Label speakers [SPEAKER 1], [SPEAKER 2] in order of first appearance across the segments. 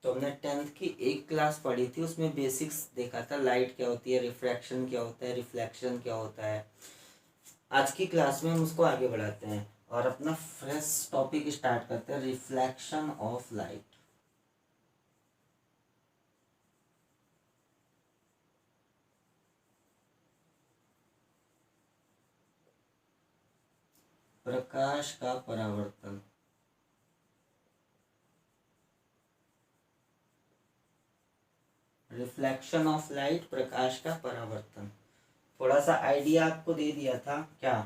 [SPEAKER 1] तो हमने 10th की एक क्लास पढ़ी थी, उसमें बेसिक्स देखा था, लाइट क्या होती है, रिफ्रैक्शन क्या होता है, रिफ्लेक्शन क्या होता है। आज की क्लास में हम उसको आगे बढ़ाते हैं और अपना फ्रेश टॉपिक स्टार्ट करते हैं, रिफ्लेक्शन ऑफ लाइट। प्रकाश का परावर्तन। रिफ्लेक्शन ऑफ लाइट, प्रकाश का परावर्तन। थोड़ा सा आइडिया आपको दे दिया था क्या,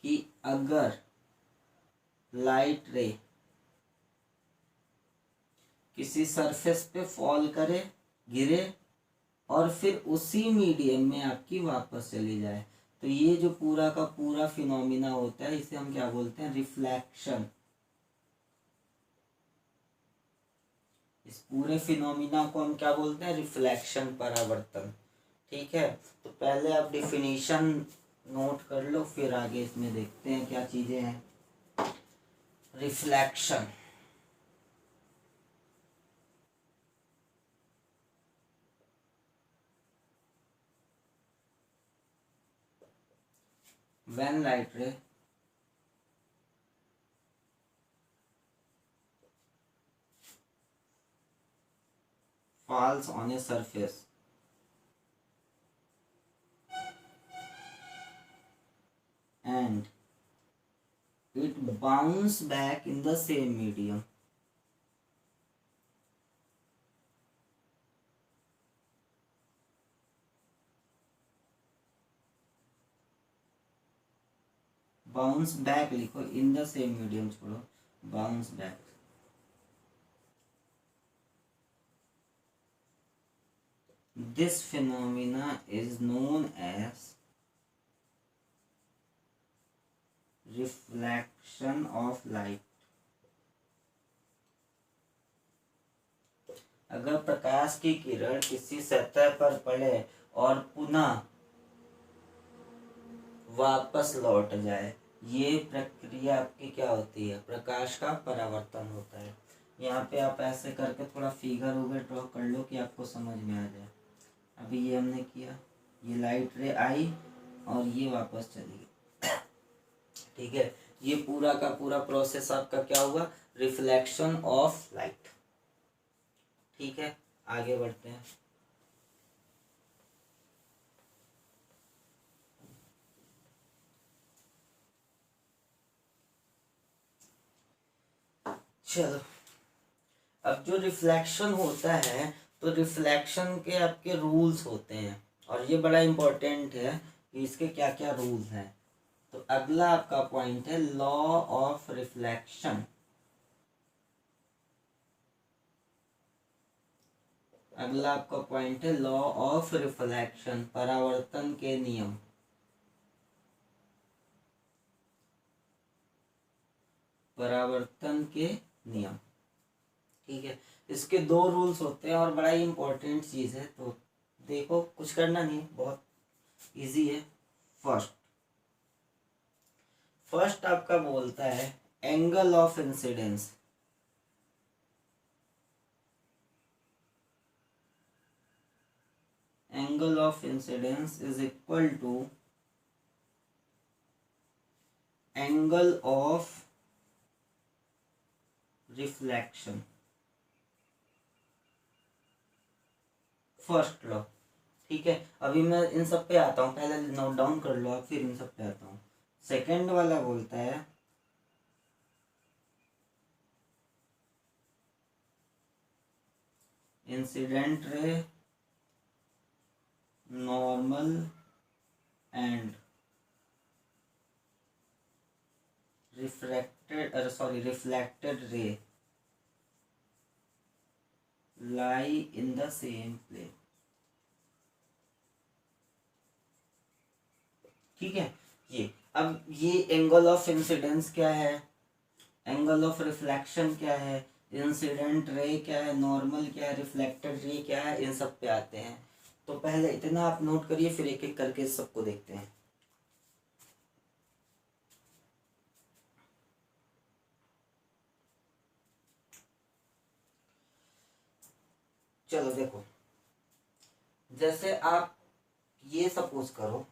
[SPEAKER 1] कि अगर लाइट रे किसी सरफेस पे फॉल करे, गिरे, और फिर उसी मीडियम में आपकी वापस चली जाए, तो ये जो पूरा का पूरा फिनोमिना होता है, इसे हम क्या बोलते हैं, रिफ्लेक्शन। इस पूरे फिनोमिना को हम क्या बोलते हैं, रिफ्लेक्शन, परावर्तन। ठीक है, तो पहले आप डिफिनीशन नोट कर लो, फिर आगे इसमें देखते हैं क्या चीजें हैं। Reflection, when light ray falls on a surface and it bounce back in the same medium, bounce back लिखो, इन द सेम मीडियम छोड़ो, bounce back. This phenomena is known as reflection of light. अगर प्रकाश की किरण किसी सतह पर पड़े और पुनः वापस लौट जाए, ये प्रक्रिया आपकी क्या होती है, प्रकाश का परावर्तन होता है। यहाँ पे आप ऐसे करके थोड़ा फिगर वगैरह ड्रॉ कर लो कि आपको समझ में आ जाए। अभी ये हमने किया, ये लाइट रे आई और ये वापस चली गई। ठीक है, ये पूरा का पूरा प्रोसेस आपका क्या हुआ, रिफ्लेक्शन ऑफ लाइट। ठीक है, आगे बढ़ते हैं। चलो, अब जो रिफ्लेक्शन होता है, तो रिफ्लेक्शन के आपके रूल्स होते हैं, और ये बड़ा इंपॉर्टेंट है कि इसके क्या क्या रूल्स हैं। तो अगला आपका पॉइंट है लॉ ऑफ रिफ्लेक्शन। अगला आपका पॉइंट है लॉ ऑफ रिफ्लेक्शन, परावर्तन के नियम। परावर्तन के नियम, ठीक है। इसके दो रूल्स होते हैं और बड़ा ही इंपॉर्टेंट चीज है, तो देखो कुछ करना नहीं, बहुत इजी है। फर्स्ट फर्स्ट आपका बोलता है angle of incidence. Angle of incidence is equal to angle of reflection. First law, ठीक है। अभी मैं इन सब पे आता हूँ, पहले नोट डाउन कर लो आप, फिर इन सब पे आता हूँ। सेकेंड वाला बोलता है incident ray, normal and reflected ray lie in the same plane. ठीक है, ये अब ये एंगल ऑफ इंसिडेंस क्या है, एंगल ऑफ रिफ्लेक्शन क्या है, इंसिडेंट रे क्या है, नॉर्मल क्या है, रिफ्लेक्टेड रे क्या है, इन सब पे आते हैं। तो पहले इतना आप नोट करिए, फिर एक एक करके सबको देखते हैं। चलो देखो, जैसे आप ये सपोज करो,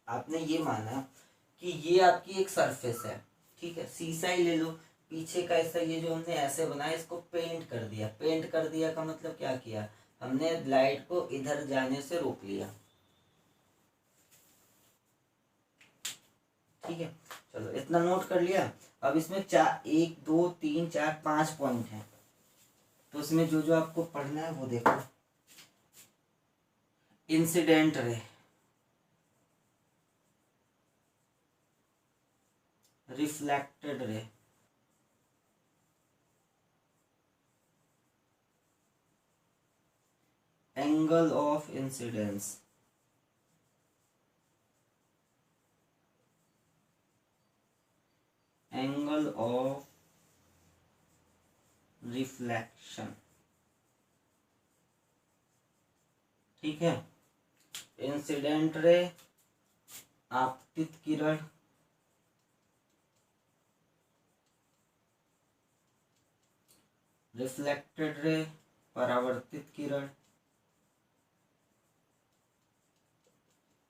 [SPEAKER 1] आपने ये माना कि ये आपकी एक सरफेस है, ठीक है, शीशा ही ले लो, पीछे का ऐसा ये जो हमने ऐसे बनाया इसको पेंट कर दिया। पेंट कर दिया का मतलब क्या किया, हमने लाइट को इधर जाने से रोक लिया। ठीक है, चलो इतना नोट कर लिया। अब इसमें 1 2 3 4 5 पॉइंट हैं, तो इसमें जो जो आपको पढ़ना है वो देखो। Incident ray, reflected ray, angle of incidence, angle of reflection. ठीक है, इंसिडेंट रे आपतित किरण, रिफ्लेक्टेड रे परावर्तित किरण,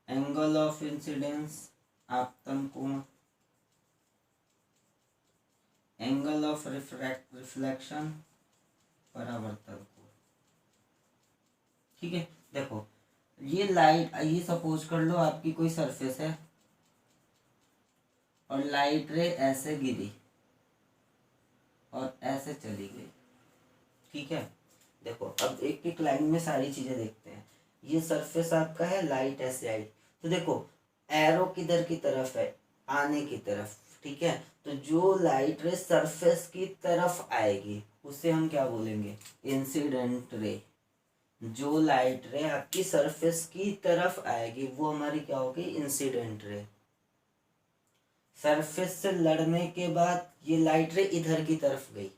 [SPEAKER 1] एंगल ऑफ इंसिडेंस आपतन कोण, एंगल ऑफ रिफ्लेक्शन परावर्तन कोण। ठीक है, देखो ये लाइट, ये सपोज कर लो आपकी कोई सरफेस है और लाइट रे ऐसे गिरी और ऐसे चली गई। ठीक है, देखो अब एक एक लाइन में सारी चीजें देखते हैं। ये सरफेस आपका है, लाइट ऐसे आई, तो देखो एरो किधर की तरफ है, आने की तरफ। ठीक है, तो जो लाइट रे सरफेस की तरफ आएगी उसे हम क्या बोलेंगे, इंसिडेंट रे। जो लाइट रे आपकी सरफेस की तरफ आएगी वो हमारी क्या होगी, इंसिडेंट रे। सरफेस से लड़ने के बाद ये लाइट रे इधर की तरफ गई,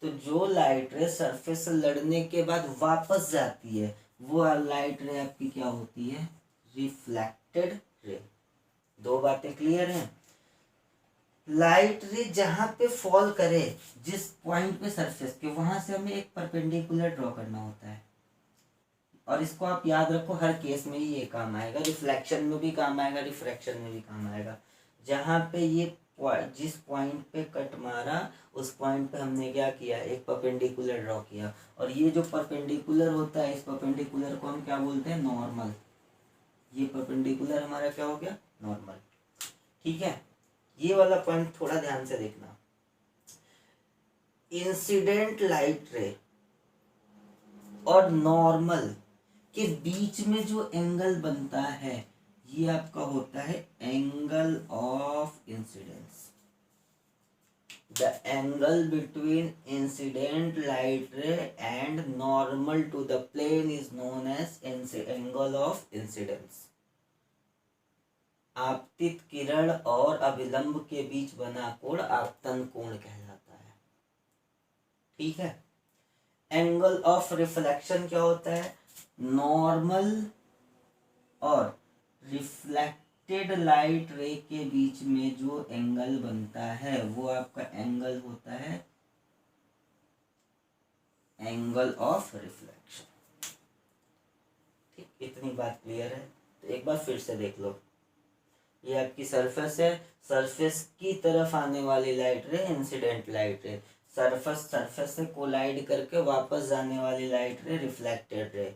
[SPEAKER 1] तो जो लाइट रे सरफेस से लड़ने के बाद वापस जाती है वो लाइट रे आपकी क्या होती है, रिफ्लेक्टेड रे। दो बातें क्लियर हैं। लाइट रे जहां पे फॉल करे, जिस पॉइंट पे सरफेस के, वहां से हमें एक परपेंडिकुलर ड्रॉ करना होता है। और इसको आप याद रखो, हर केस में ही ये काम आएगा, रिफ्लेक्शन में भी काम आएगा, रिफ्रैक्शन में भी काम आएगा। जहाँ पे ये जिस पॉइंट पे कट मारा उस पॉइंट पे हमने क्या किया, एक परपेंडिकुलर ड्रॉ किया। और ये जो परपेंडिकुलर होता है, इस परपेंडिकुलर को हम क्या बोलते हैं, नॉर्मल। ये परपेंडिकुलर हमारा क्या हो गया, नॉर्मल। ठीक है, ये वाला पॉइंट थोड़ा ध्यान से देखना। इंसिडेंट लाइट रे और नॉर्मल के बीच में जो एंगल बनता है ये आपका होता है angle of incidence. The angle between incident light ray and normal to the plane is known as angle of incidence. आपतित किरण और अभिलंब के बीच बना कोण आपतन कोण कहलाता है। ठीक है, एंगल ऑफ रिफ्लेक्शन क्या होता है, नॉर्मल और रिफ्लेक्टेड लाइट रे के बीच में जो एंगल बनता है वो आपका एंगल होता है एंगल ऑफ रिफ्लेक्शन। ठीक, इतनी बात क्लियर है। तो एक बार फिर से देख लो, ये आपकी सरफेस है, सरफेस की तरफ आने वाली लाइट रे इंसिडेंट लाइट रे, सरफेस से कोलाइड करके वापस जाने वाली लाइट रे रिफ्लेक्टेड रे।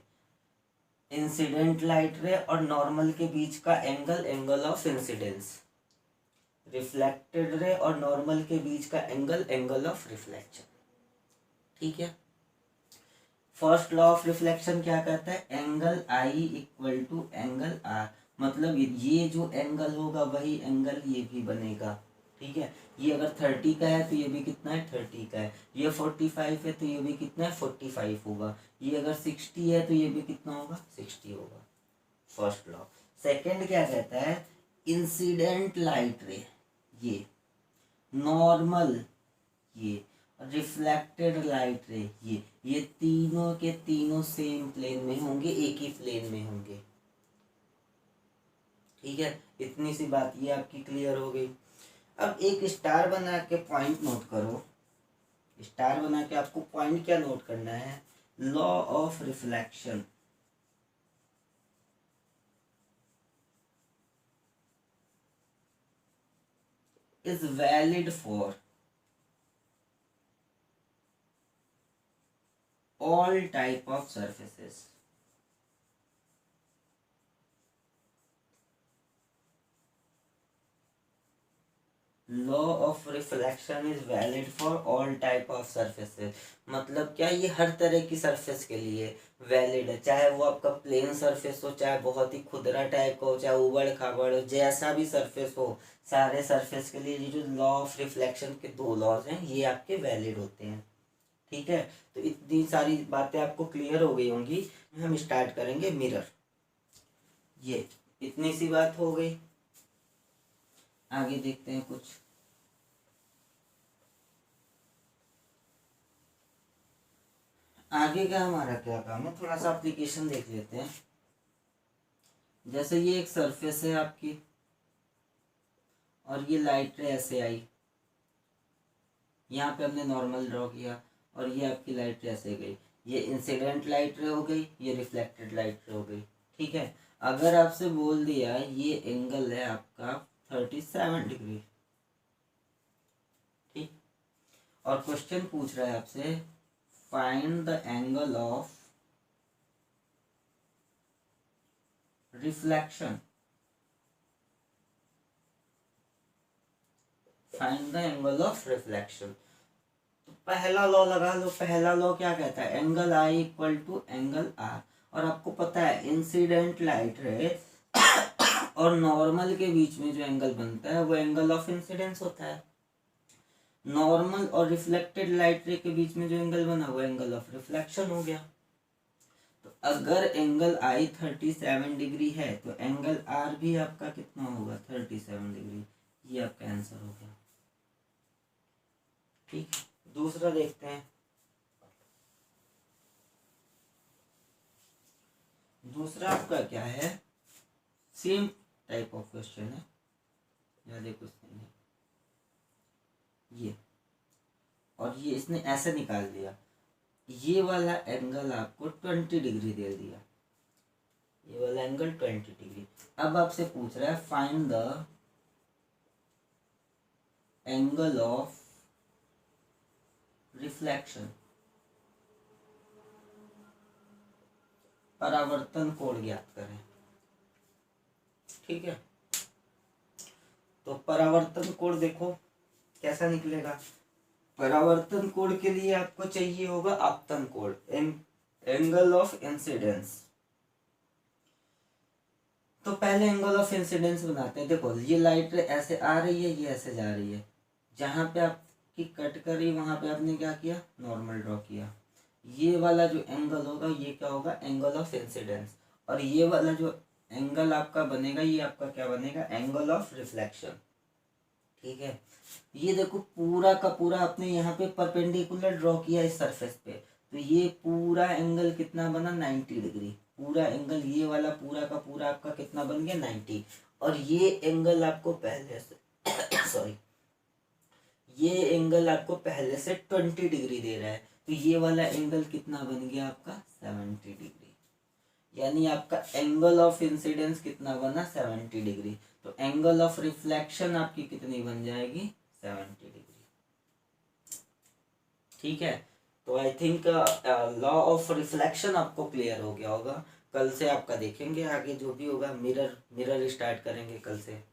[SPEAKER 1] इंसिडेंट लाइट रे और नॉर्मल के बीच का angle angle of incidence. Reflected ray और नॉर्मल के बीच का एंगल एंगल ऑफ रिफ्लेक्शन। ठीक है, फर्स्ट लॉ ऑफ रिफ्लेक्शन क्या कहता है, angle I equal to angle R. मतलब ये जो एंगल होगा वही एंगल ये भी बनेगा। ठीक है, ये अगर 30 का है तो ये भी कितना है, 30 का है। ये 45 है तो ये भी कितना है, 45 होगा। ये अगर 60 है तो ये भी कितना होगा, 60 होगा। First law. सेकंड क्या कहता है, इंसिडेंट लाइट रे ये, नॉर्मल ये, रिफ्लेक्टेड लाइट रे ये तीनों के तीनों सेम प्लेन में होंगे, एक ही प्लेन में होंगे। ठीक है, इतनी सी बात ये आपकी क्लियर हो गई। अब एक स्टार बना के पॉइंट नोट करो। स्टार बना के आपको पॉइंट क्या नोट करना है, law of reflection is valid for all type of surfaces. Law of reflection is valid for all type of surfaces. मतलब क्या, ये हर तरह की सरफेस के लिए वैलिड है, चाहे वो आपका प्लेन सरफेस हो, चाहे बहुत ही खुदरा टाइप का हो, चाहे उबड़ खाबड़ हो, जैसा भी सरफेस हो, सारे सरफेस के लिए ये जो लॉ ऑफ रिफ्लेक्शन के दो लॉज हैं ये आपके वैलिड होते हैं। ठीक है, तो इतनी सारी बातें आपको क्लियर हो गई होंगी। हम स्टार्ट करेंगे मिरर। ये इतनी सी बात हो गई, आगे देखते हैं कुछ। आगे का हमारा क्या काम है, थोड़ा सा एप्लीकेशन देख लेते हैं। जैसे ये एक सरफेस है आपकी और ये लाइट रे ऐसे आई, यहाँ पे हमने नॉर्मल ड्रॉ किया और ये आपकी लाइट रे ऐसे गई। ये इंसिडेंट लाइट रे हो गई, ये रिफ्लेक्टेड लाइट रे हो गई। ठीक है, अगर आपसे बोल दिया ये एंगल है आपका 37 डिग्री, ठीक, और क्वेश्चन पूछ रहा है आपसे find the angle of reflection, find the angle of reflection. तो पहला लॉ लगा लो। पहला लॉ क्या कहता है, angle I equal to angle R. और आपको पता है इंसिडेंट लाइट रे और नॉर्मल के बीच में जो एंगल बनता है वो एंगल ऑफ इंसिडेंस होता है। नॉर्मल और रिफ्लेक्टेड लाइट रे के बीच में जो एंगल बना वो एंगल ऑफ रिफ्लेक्शन हो गया। तो अगर एंगल आई 37 डिग्री है तो एंगल आर भी आपका कितना होगा, 37 डिग्री। ये आपका आंसर हो गया। ठीक, दूसरा देखते हैं। दूसरा आपका क्या है, सेम टाइप ऑफ क्वेश्चन है, ज्यादा कुछ नहीं है। ये और ये इसने ऐसे निकाल दिया, ये वाला एंगल आपको 20 डिग्री दे दिया, ये वाला एंगल 20 डिग्री। अब आपसे पूछ रहा है find the angle of reflection, परावर्तन कोण ज्ञात करें। ठीक है, तो परावर्तन कोण देखो कैसा निकलेगा। परावर्तन कोण के लिए आपको चाहिए होगा आपतन कोण, एंगल ऑफ इंसिडेंस। तो पहले एंगल ऑफ इंसिडेंस बनाते हैं। देखो ये लाइट ऐसे आ रही है, ये ऐसे जा रही है, जहां पे आपकी कट करी वहां पे आपने क्या किया, नॉर्मल ड्रॉ किया। ये वाला जो एंगल होगा ये क्या होगा, एंगल ऑफ इंसिडेंस। और ये वाला जो एंगल आपका बनेगा ये आपका क्या बनेगा, एंगल ऑफ रिफ्लेक्शन। ठीक है, ये देखो पूरा का पूरा आपने यहाँ पे परपेंडिकुलर ड्रॉ किया इस सरफेस पे, तो ये पूरा एंगल कितना बना, 90 डिग्री। पूरा एंगल ये वाला पूरा का पूरा आपका कितना बन गया, 90। और ये एंगल आपको पहले से सॉरी ये एंगल आपको पहले से 20 डिग्री दे रहा है, तो ये वाला एंगल कितना बन गया आपका, 70 डिग्री। यानी आपका एंगल ऑफ इंसिडेंस कितना बना, 70 डिग्री। तो एंगल ऑफ रिफ्लेक्शन आपकी कितनी बन जाएगी, 70 डिग्री। ठीक है, तो I think law of reflection आपको क्लियर हो गया होगा। कल से आपका देखेंगे आगे जो भी होगा, मिरर स्टार्ट करेंगे कल से।